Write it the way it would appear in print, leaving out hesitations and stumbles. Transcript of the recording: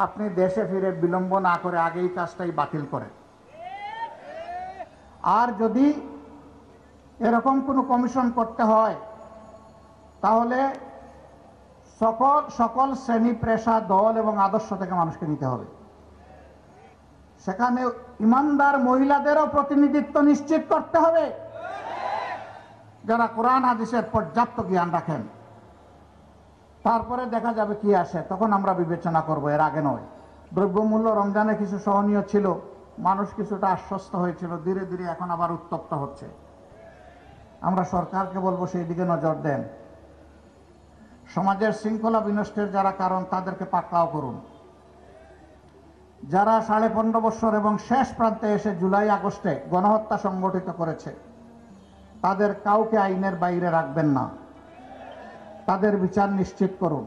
আপনি দেশে ফিরে বিলম্ব না করে আগেই কাজটাই বাতিল করেন। আর যদি এরকম কোনো কমিশন করতে হয় তাহলে সকল শ্রেণী পেশা দল এবং আদর্শ থেকে মানুষকে নিতে হবে। সেখানে ইমানদার মহিলাদেরও প্রতিনিধিত্ব নিশ্চিত করতে হবে, যারা কোরআন হাদিসের পর্যাপ্ত জ্ঞান রাখেন। তারপরে দেখা যাবে কি আসে, তখন আমরা বিবেচনা করব, এর আগে নয়। দ্রব্যমূল্য রমজানে কিছু সহনীয় ছিল, মানুষ কিছুটা আশ্বস্ত হয়েছিল, ধীরে ধীরে এখন আবার উত্তপ্ত হচ্ছে। আমরা সরকারকে বলবো সেই দিকে নজর দেন। সমাজের শৃঙ্খলা বিনষ্টের যারা কারণ তাদেরকে পাকড়াও করুন। যারা 15.5 বছর এবং শেষ প্রান্তে এসে জুলাই আগস্টে গণহত্যা সংগঠিত করেছে, তাদের কাউকে আইনের বাইরে রাখবেন না, তাদের বিচার নিশ্চিত করুন।